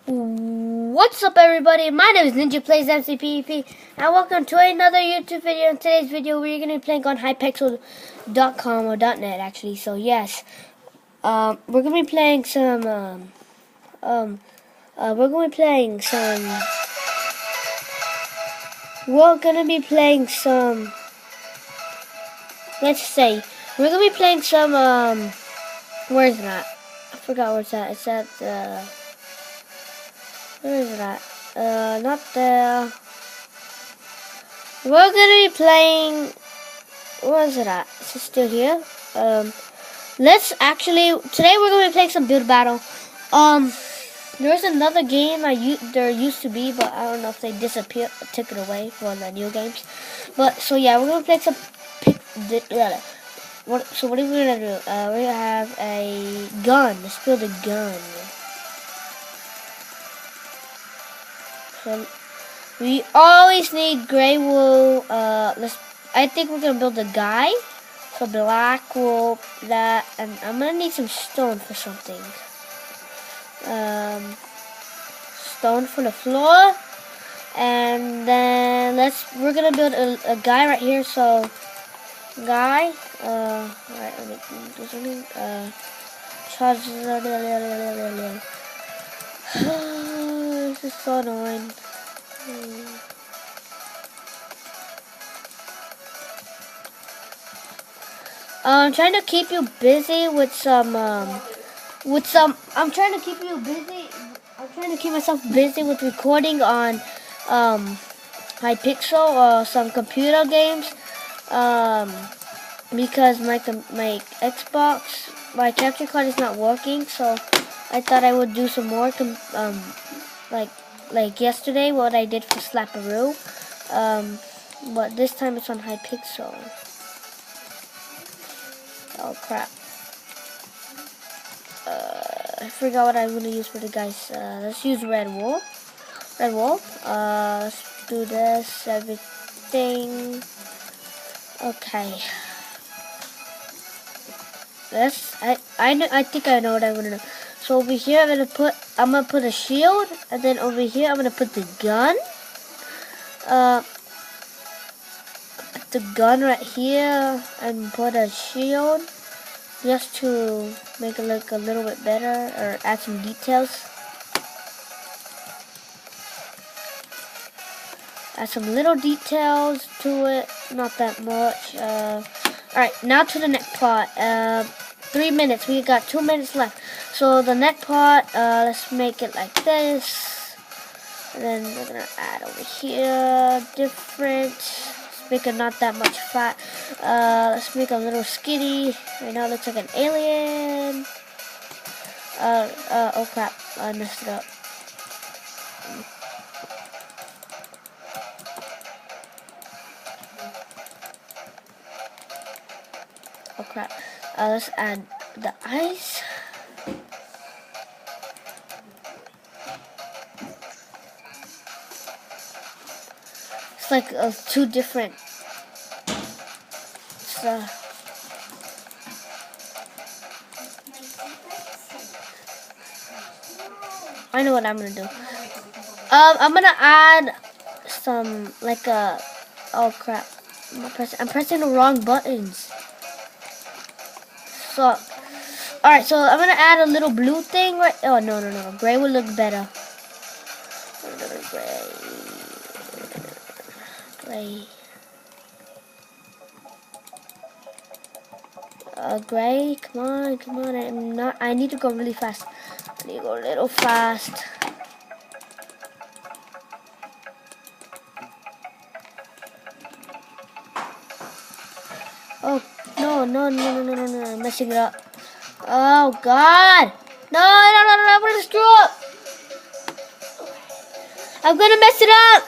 What's up, everybody? My name is Ninja Plays MCPEP, and welcome to another YouTube video. In today's video, we're going to be playing on hypixel.com or .net actually. So yes, we're going to be playing some. We're going to be playing some. We're going to be playing some. Let's say we're going to be playing some. Where is that? I forgot where it's at. It's at the. Where is that? Not there. We're gonna be playing. Where is it at? Is it still here? Let's actually. Today we're gonna be playing some build battle. There's another game there used to be, but I don't know if they disappeared, took it away for the new games. But so yeah, we're gonna play some. So what are we gonna do? We have a gun. Let's build a gun. So we always need gray wool. I think we're gonna build a guy. So black wool, that, and I'm gonna need some stone for something. Stone for the floor, and then we're gonna build a guy right here. So guy. Alright, let me do something. Charge. This is so annoying. I'm trying to keep you busy with some. I'm trying to keep you busy. I'm trying to keep myself busy with recording on Hypixel or some computer games. Because my Xbox, my capture card is not working, so I thought I would do some more like yesterday, what I did for Slapperoo. But this time it's on Hypixel. Oh crap. I forgot what I'm gonna use for the guys. Let's use red wool. Let's do this, everything. Okay. I think I know what I'm gonna do. So over here I'm gonna put a shield, and then over here I'm gonna put the gun. Put the gun right here and put a shield just to make it look a little bit better or add some details. Add some little details to it, not that much. Alright, now to the neck part. 3 minutes. We got 2 minutes left. So the neck part, let's make it like this. And then we're gonna add over here different. Let's make it not that much fat. Let's make a little skinny. Right now it looks like an alien. Oh crap, I messed it up. Oh crap. Let's add the eyes. It's like two different. I know what I'm gonna do. I'm gonna add some like a. Oh crap! I'm pressing the wrong buttons. So, alright, so I'm gonna add a little blue thing right. Oh no. Gray would look better. Gray. Gray. Come on. I need to go really fast. I need to go a little fast. Oh no! I'm messing it up. Oh God! No! I'm gonna screw up. I'm gonna mess it up.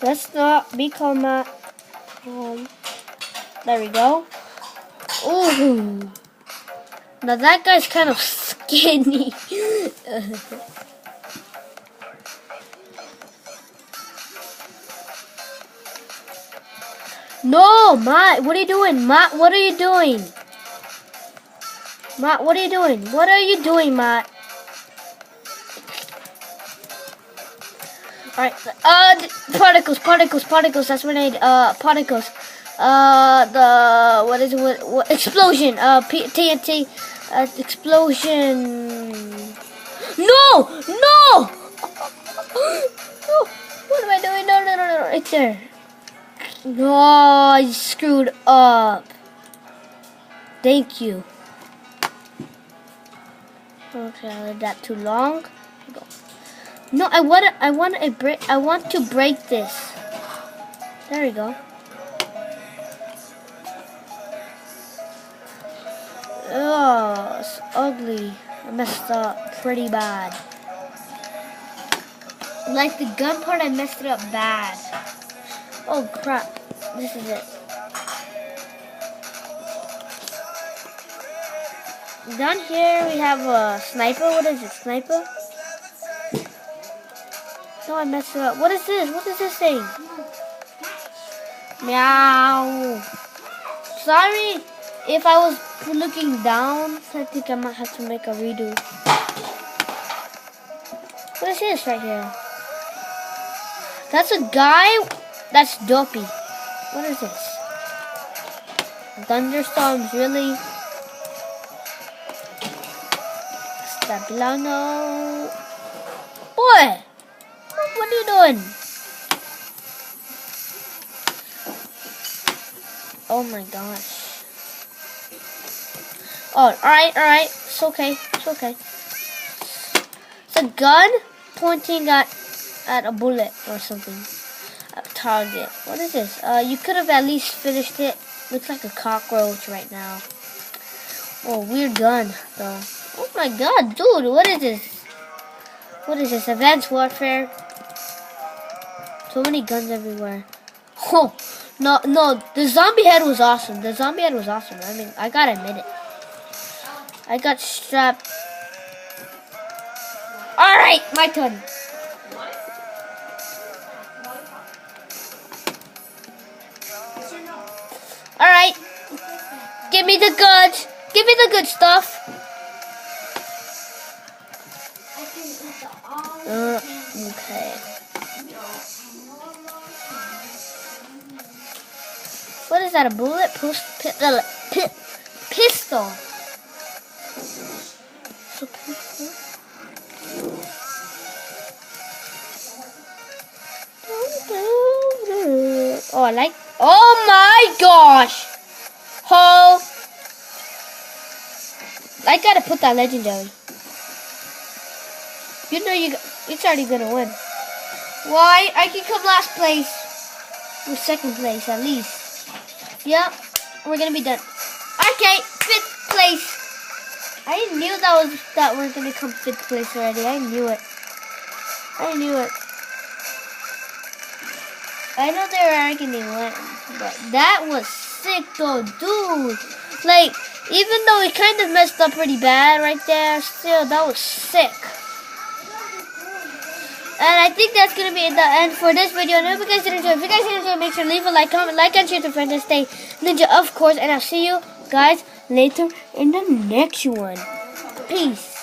Let's not be calm. There we go. Ooh. Now that guy's kind of skinny. No, Matt, what are you doing? Matt, what are you doing? Matt, what are you doing? What are you doing, Matt? Alright, particles, that's grenade, particles. What is it, what explosion, TNT, explosion. No! No! No! What am I doing? No, right there. No, I screwed up. Thank you. Okay, I let that too long. Go. No, I want to break this. There we go. Oh, it's ugly. I messed up pretty bad. Like the gun part, I messed it up bad. Oh crap. This is it. Down here we have a sniper. What is it? Sniper? No, I messed it up. What is this? What is this thing? Meow. Sorry if I was looking down. I think I might have to make a redo. What is this right here? That's a guy. That's dopey. What is this? Thunderstorms, really? Stabilano. Boy! What are you doing? Oh my gosh. Oh, alright. It's okay. It's a gun pointing at a bullet or something. A target. What is this? You could have at least finished it. Looks like a cockroach right now. Oh, weird gun though. Oh my god, dude, what is this? What is this? Advanced Warfare? So many guns everywhere. Oh, no, the zombie head was awesome. I mean, I gotta admit it. I got strapped. Alright, my turn. Alright. Give me the goods. Give me the good stuff. Okay. What is that? A bullet? Pistol. Oh, I like. Oh my gosh! Oh, I gotta put that legendary. You know it's already gonna win. Why? I can come last place. Or second place at least. Yep, we're gonna be done. Okay, 5th place. I knew that we're gonna come 5th place already. I knew it. I know they were gonna win, but that was sick though, dude. Like, even though we kind of messed up pretty bad right there, still that was sick. And I think that's gonna be the end for this video. And I hope you guys did enjoy. If you guys did enjoy, make sure to leave a like, comment, and share to friends, and stay ninja, of course. And I'll see you guys later in the next one. Peace.